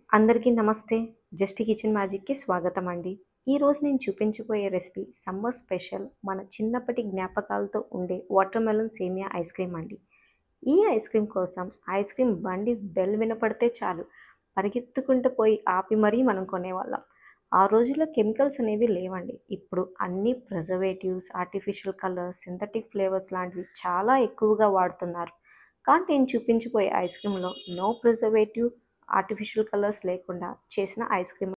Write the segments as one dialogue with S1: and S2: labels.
S1: అందరికీ నమస్తే. Just kitchen మ్యాజిక్‌కి స్వాగతం అండి. ఈరోజు నేను చూపించబోయే రెసిపీ సమ్మర్ స్పెషల్ మన చిన్నప్పటి జ్ఞాపకాలతో ఉండే వాటర్ మెలన్ సేమియా ఐస్ క్రీమ్ అండి. ఈ ఐస్ క్రీమ్ కోసం ఐస్ క్రీమ్ బండి బెల్ వినపడితే చాలు పరిగెత్తుకుంటూ పోయి ఆపి మరీ మనం కొనేవాళ్ళం. ఆ రోజుల్లో కెమికల్స్ అనేవి లేవండి. ఇప్పుడు అన్ని preservatives, artificial colours, synthetic flavours లాంటివి చాలా ఎక్కువగా వాడుతున్నారు. కానీ నేను చూపించబోయే ఐస్ క్రీమ్‌లో నో ప్రిజర్వేటివ్, ఆర్టిఫిషియల్ కలర్స్ లేకుండా చేసిన ఐస్ క్రీమ్.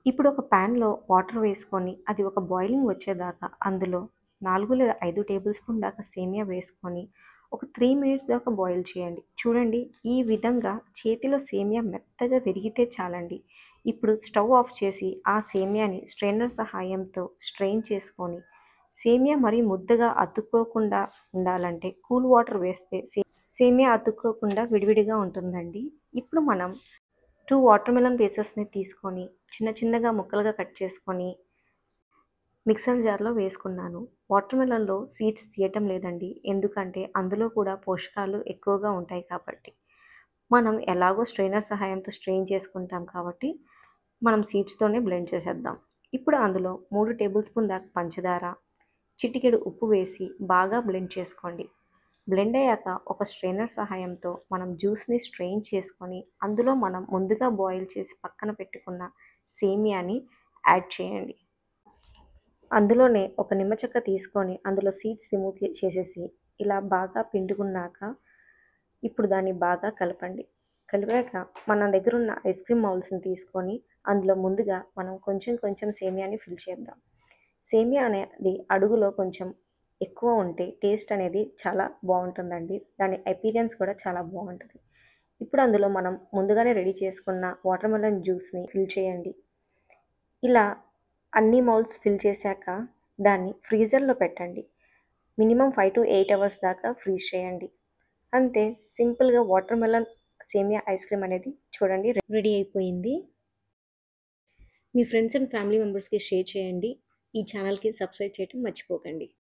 S1: ఇప్పుడు ఒక ప్యాన్‌లో వాటర్ వేసుకొని అది ఒక బాయిలింగ్ వచ్చేదాకా అందులో 4 లేదా 5 టేబుల్ స్పూన్ దాకా సేమియా వేసుకొని ఒక 3 మినిట్స్ దాకా బాయిల్ చేయండి. చూడండి, ఈ విధంగా చేతిలో సేమియా మెత్తగా విరిగితే చాలండి. ఇప్పుడు స్టవ్ ఆఫ్ చేసి ఆ సేమియాని స్ట్రెయినర్ సహాయంతో స్ట్రెయిన్ చేసుకొని సేమియా మరీ ముద్దగా అతుక్కోకుండా ఉండాలంటే కూల్ వాటర్ వేస్తే సేమియా అతుక్కోకుండా విడివిడిగా ఉంటుందండి. ఇప్పుడు మనం 2 వాటర్ మెలన్ పీసెస్‌ని తీసుకొని చిన్న చిన్నగా ముక్కలుగా కట్ చేసుకొని మిక్సర్ జార్‌లో వేసుకున్నాను. వాటర్ మెలన్‌లో సీడ్స్ తీయటం లేదండి. ఎందుకంటే అందులో కూడా పోషకాలు ఎక్కువగా ఉంటాయి కాబట్టి. మనం ఎలాగో స్ట్రెయినర్ సహాయంతో స్ట్రెయిన్ చేసుకుంటాం కాబట్టి మనం సీడ్స్‌తోనే బ్లెండ్ చేసేద్దాం. ఇప్పుడు అందులో 3 టేబుల్ స్పూన్ దాకా పంచదార, చిటికెడు ఉప్పు వేసి బాగా బ్లెండ్ చేసుకోండి. బ్లెండ్ అయ్యాక ఒక స్ట్రెయినర్ సహాయంతో మనం జ్యూస్ని స్ట్రెయిన్ చేసుకొని అందులో మనం ముందుగా బాయిల్ చేసి పక్కన పెట్టుకున్న సేమియాని యాడ్ చేయండి. అందులోనే ఒక నిమ్మ చెక్క తీసుకొని అందులో సీడ్స్ రిమూవ్ చేసేసి ఇలా బాగా పిండుకున్నాక ఇప్పుడు దాన్ని బాగా కలపండి. కలిపాక మన దగ్గర ఉన్న ఐస్ క్రీమ్ మౌల్డ్స్ని తీసుకొని అందులో ముందుగా మనం కొంచెం కొంచెం సేమియాని ఫిల్ చేద్దాం. సేమియా అనేది అడుగులో కొంచెం ఎక్కువ ఉంటే టేస్ట్ అనేది చాలా బాగుంటుందండి. దాని అపీరియన్స్ కూడా చాలా బాగుంటుంది. ఇప్పుడు అందులో మనం ముందుగానే రెడీ చేసుకున్న వాటర్ మెలన్ జ్యూస్ని ఫిల్ చేయండి. ఇలా అన్ని మౌల్డ్స్ ఫిల్ చేశాక దాన్ని ఫ్రీజర్లో పెట్టండి. మినిమం 5 to 8 అవర్స్ దాకా ఫ్రీజ్ చేయండి. అంతే, సింపుల్గా వాటర్ మెలన్ సేమియా ఐస్ క్రీమ్ అనేది చూడండి రెడీ అయిపోయింది. మీ ఫ్రెండ్స్ అండ్ ఫ్యామిలీ మెంబర్స్కి షేర్ చేయండి. ఈ ఛానల్కి సబ్స్క్రైబ్ చేయడం మర్చిపోకండి.